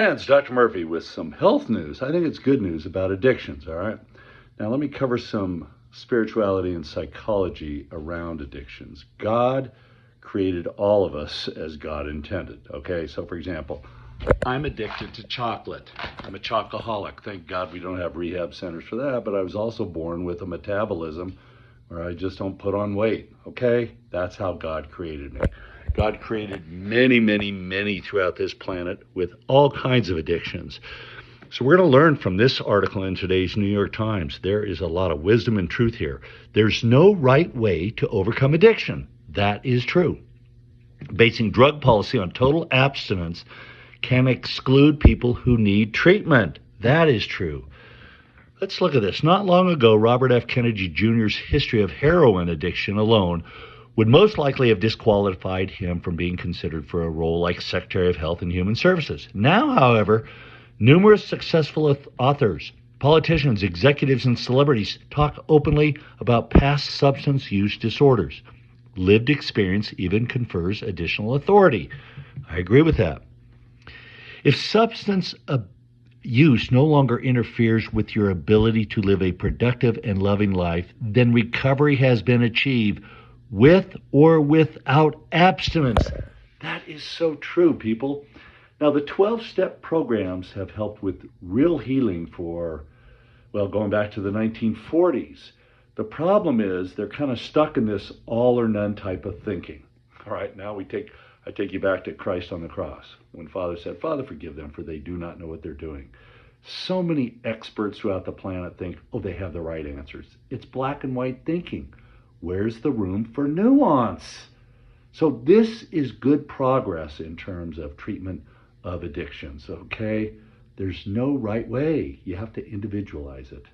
It's Dr. Murphy with some health news. I think it's good news about addictions, all right? Now, let me cover some spirituality and psychology around addictions. God created all of us as God intended, okay? So, for example, I'm addicted to chocolate. I'm a chocoholic. Thank God we don't have rehab centers for that, but I was also born with a metabolism where I just don't put on weight, okay? That's how God created me. God created many, many, many throughout this planet with all kinds of addictions. So we're going to learn from this article in today's New York Times. There is a lot of wisdom and truth here. There's no right way to overcome addiction. That is true. Basing drug policy on total abstinence can exclude people who need treatment. That is true. Let's look at this. Not long ago, Robert F. Kennedy Jr.'s history of heroin addiction alone would most likely have disqualified him from being considered for a role like Secretary of Health and Human Services. Now, however, numerous successful authors, politicians, executives, and celebrities talk openly about past substance use disorders. Lived experience even confers additional authority. I agree with that. If substance use no longer interferes with your ability to live a productive and loving life, then recovery has been achieved with or without abstinence. That is so true, people. Now, the 12-step programs have helped with real healing for, well, going back to the 1940s. The problem is they're kind of stuck in this all or none type of thinking. All right, now I take you back to Christ on the cross when Father said, Father, forgive them, for they do not know what they're doing. So many experts throughout the planet think, oh, they have the right answers. It's black and white thinking. Where's the room for nuance? So this is good progress in terms of treatment of addictions, okay? There's no right way. You have to individualize it.